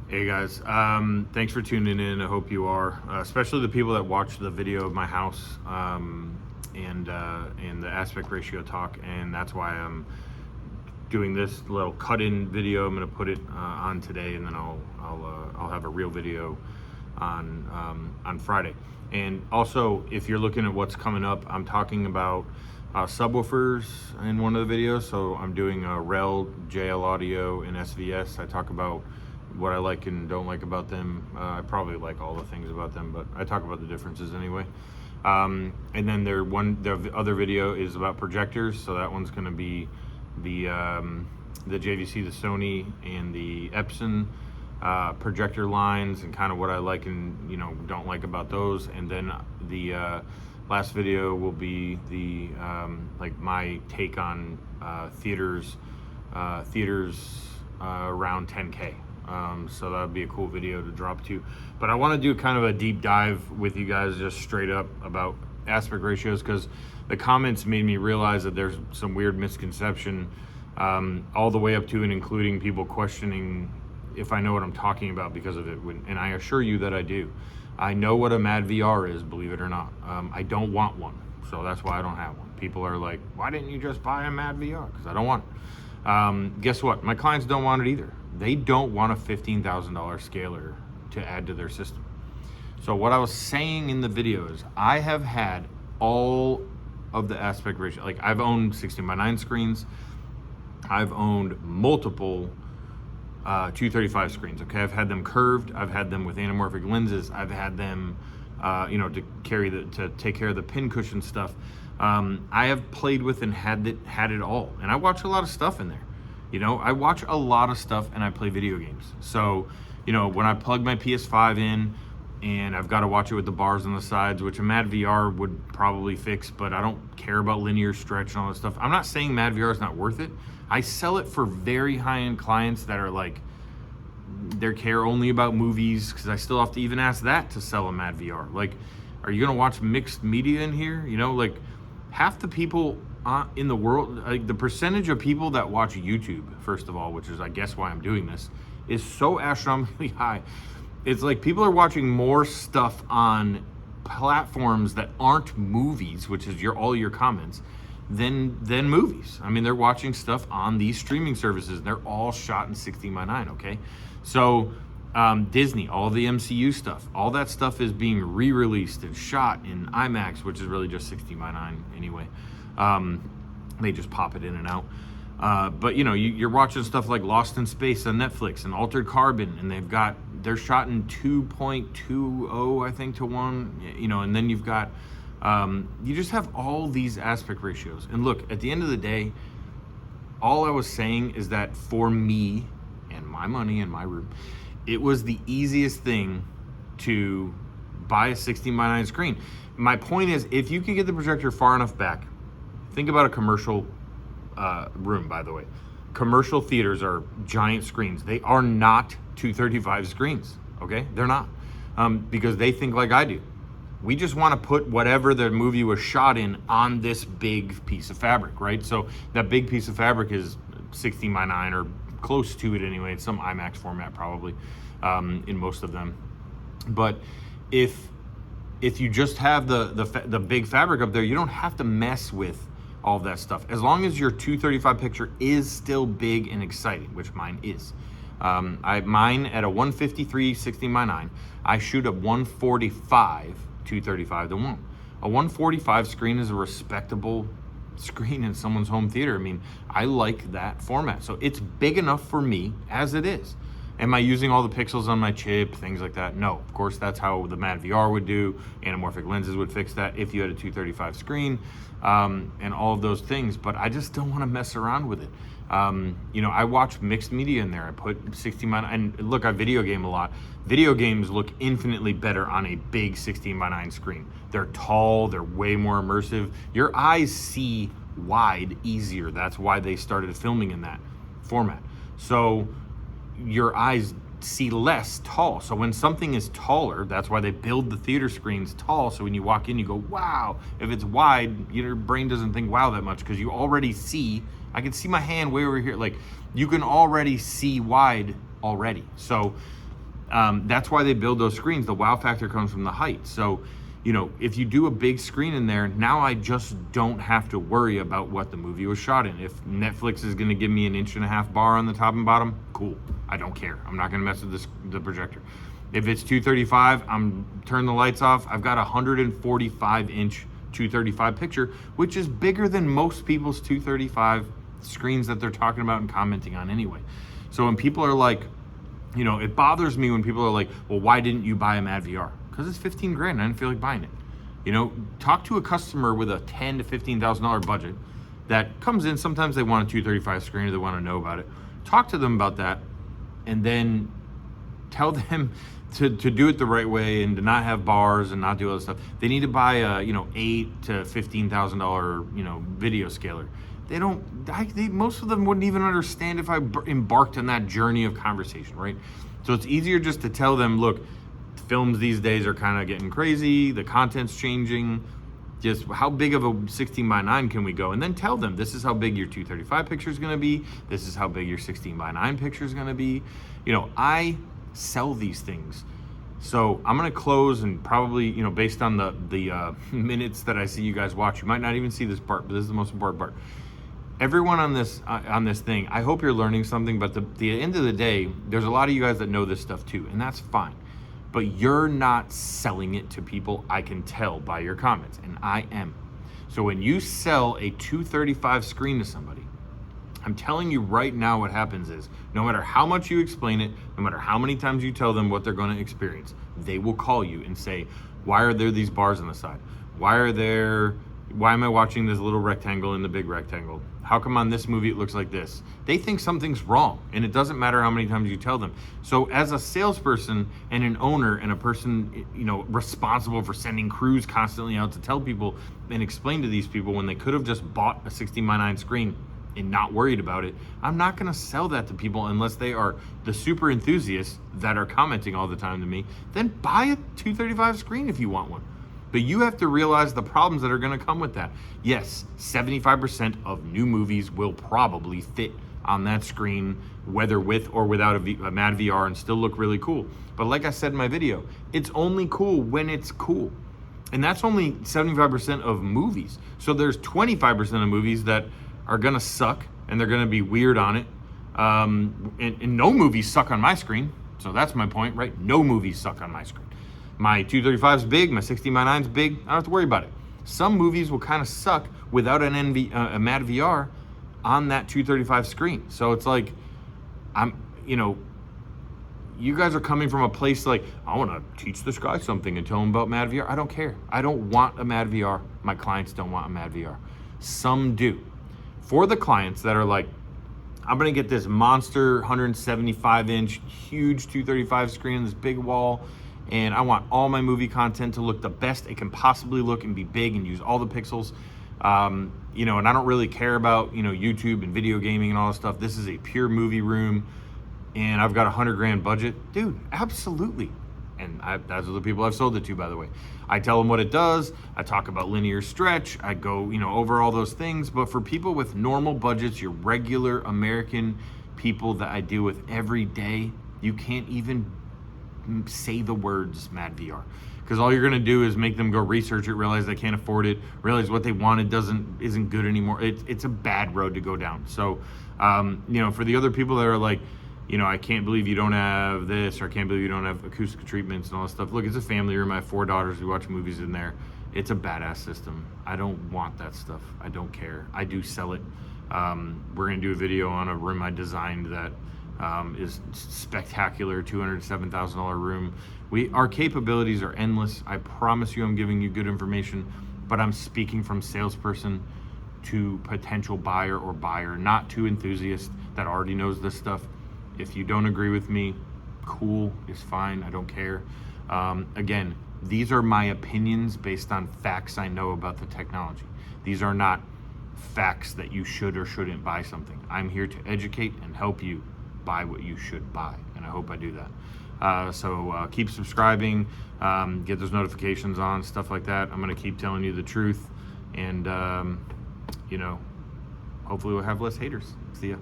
Hey guys, thanks for tuning in. I hope you are, especially the people that watch the video of my house and the aspect ratio talk, and that's why I'm doing this little cut-in video. I'm going to put it on today, and then I'll have a real video on Friday. And also, if you're looking at what's coming up, I'm talking about subwoofers in one of the videos. So I'm doing a REL, JL Audio, and SVS. I talk about what I like and don't like about them. I probably like all the things about them, but I talk about the differences anyway. And then the other video is about projectors. So that one's going to be the JVC, the Sony, and the Epson projector lines, and kind of what I like and don't like about those. And then the last video will be the like my take on theaters around 10K. So that would be a cool video to drop to. But I want to do kind of a deep dive with you guys, just straight up about aspect ratios, because the comments made me realize that there's some weird misconception, all the way up to and including people questioning if I know what I'm talking about because of it. And I assure you that I do. I know what a MadVR is, believe it or not. I don't want one, so that's why I don't have one. People are like, why didn't you just buy a MadVR? Because I don't want it. Guess what? My clients don't want it either. They don't want a $15,000 scaler to add to their system. So what I was saying in the video is I have had all of the aspect ratio. Like, I've owned 16:9 screens. I've owned multiple 235 screens. Okay, I've had them curved. I've had them with anamorphic lenses. I've had them, to take care of the pin cushion stuff. I have played with and had it all, and I watch a lot of stuff in there. I watch a lot of stuff and I play video games. So, when I plug my PS5 in and I've got to watch it with the bars on the sides, which a MadVR would probably fix, but I don't care about linear stretch and all that stuff. I'm not saying MadVR is not worth it. I sell it for very high-end clients that are like, they care only about movies, because I still have to even ask that to sell a MadVR. Like, are you gonna watch mixed media in here? Like, half the people in the world, like the percentage of people that watch YouTube, first of all, which is I guess why I'm doing this, is so astronomically high. It's like people are watching more stuff on platforms that aren't movies, which is all your comments, than movies. I mean, they're watching stuff on these streaming services. They're all shot in 16:9, okay? So Disney, all the MCU stuff, all that stuff is being re-released and shot in IMAX, which is really just 16:9 anyway. They just pop it in and out. But you're watching stuff like Lost in Space on Netflix and Altered Carbon, and they're shot in 2.20, I think, to 1, and then you've got, you just have all these aspect ratios. And look, at the end of the day, all I was saying is that for me and my money and my room, it was the easiest thing to buy a 16:9 screen. My point is, if you can get the projector far enough back, think about a commercial room, by the way. Commercial theaters are giant screens. They are not 235 screens, okay? They're not, because they think like I do. We just want to put whatever the movie was shot in on this big piece of fabric, right? So that big piece of fabric is 16:9 or close to it anyway. It's some IMAX format probably, in most of them. But if you just have the big fabric up there, you don't have to mess with all of that stuff. As long as your 235 picture is still big and exciting, which mine is. Mine at a 153 16:9, I shoot a 145 235 to 1. A 145 screen is a respectable screen in someone's home theater. I mean, I like that format. So it's big enough for me as it is. Am I using all the pixels on my chip, things like that? No, of course, that's how the MadVR would do. Anamorphic lenses would fix that if you had a 235 screen, and all of those things, but I just don't want to mess around with it. I watch mixed media in there. I put 16:9, and look, I video game a lot. Video games look infinitely better on a big 16:9 screen. They're tall, they're way more immersive. Your eyes see wide easier. That's why they started filming in that format. So your eyes see less tall. So when something is taller, that's why they build the theater screens tall. So when you walk in, you go, wow. If it's wide, your brain doesn't think wow that much, because you already see, I can see my hand way over here. Like, you can already see wide already. So That's why they build those screens. The wow factor comes from the height. So, you know, if you do a big screen in there, now I just don't have to worry about what the movie was shot in. If Netflix is going to give me an 1.5-inch bar on the top and bottom, cool. I don't care. I'm not going to mess with the projector. If it's 235, turn the lights off. I've got a 145-inch 235 picture, which is bigger than most people's 235 screens that they're talking about and commenting on anyway. So when people are like, you know, it bothers me when people are like, well, why didn't you buy a MadVR? Because it's 15 grand. I didn't feel like buying it. You know, talk to a customer with a $10,000 to $15,000 budget that comes in. Sometimes they want a 235 screen or they want to know about it. Talk to them about that, and then tell them to do it the right way and to not have bars and not do all this stuff. They need to buy a, you know, $8,000 to $15,000, you know, video scaler. Most of them wouldn't even understand if I embarked on that journey of conversation, right? So it's easier just to tell them, look, films these days are kind of getting crazy, the content's changing, just how big of a 16:9 can we go? And then tell them, this is how big your 235 picture is going to be, this is how big your 16:9 picture is going to be. You know, I sell these things. So I'm going to close, and probably, you know, based on the minutes that I see you guys watch, you might not even see this part, but this is the most important part. Everyone on this thing, I hope you're learning something, but at the end of the day, there's a lot of you guys that know this stuff too, and that's fine. But you're not selling it to people, I can tell by your comments, and I am. So when you sell a 235 screen to somebody, I'm telling you right now what happens is, no matter how much you explain it, no matter how many times you tell them what they're going to experience, they will call you and say, why are there these bars on the side? Why am I watching this little rectangle in the big rectangle? How come on this movie it looks like this? They think something's wrong, and it doesn't matter how many times you tell them. So as a salesperson and an owner and a person, you know, responsible for sending crews constantly out to tell people and explain to these people when they could have just bought a 16:9 screen and not worried about it, I'm not gonna sell that to people unless they are the super enthusiasts that are commenting all the time to me. Then buy a 235 screen if you want one. But you have to realize the problems that are going to come with that. Yes, 75% of new movies will probably fit on that screen, whether with or without a MadVR, and still look really cool. But like I said in my video, it's only cool when it's cool. And that's only 75% of movies. So there's 25% of movies that are going to suck, and they're going to be weird on it. And no movies suck on my screen. So that's my point, right? No movies suck on my screen. My 235 is big, my 16:9 is big, I don't have to worry about it. Some movies will kind of suck without a MadVR on that 235 screen. So it's like, you know, you guys are coming from a place like, I want to teach this guy something and tell him about MadVR. I don't care. I don't want a MadVR. My clients don't want a MadVR. Some do. For the clients that are like, I'm going to get this monster 175-inch huge 235 screen, this big wall, and I want all my movie content to look the best it can possibly look and be big and use all the pixels. You know, and I don't really care about, you know, YouTube and video gaming and all that stuff. This is a pure movie room, and I've got $100,000 budget. Dude, absolutely. And those are the people I've sold it to, by the way. I tell them what it does. I talk about linear stretch. I go, you know, over all those things. But for people with normal budgets, your regular American people that I deal with every day, you can't even say the words MadVR, because all you're going to do is make them go research it, realize they can't afford it, realize what they wanted isn't good anymore. It's a bad road to go down. So you know, for the other people that are like, you know, I can't believe you don't have this, or I can't believe you don't have acoustic treatments and all that stuff. Look, it's a family room. I have 4 daughters who watch movies in there. It's a badass system. I don't want that stuff. I don't care. I do sell it. We're going to do a video on a room I designed that is spectacular, $207,000 room. Our capabilities are endless. I promise you I'm giving you good information, but I'm speaking from salesperson to potential buyer or buyer, not to enthusiast that already knows this stuff. If you don't agree with me, cool, it's fine, I don't care. Again, these are my opinions based on facts I know about the technology. These are not facts that you should or shouldn't buy something. I'm here to educate and help you buy what you should buy, and I hope I do that. So keep subscribing, get those notifications on, stuff like that. I'm going to keep telling you the truth, and you know, hopefully we'll have less haters. See ya.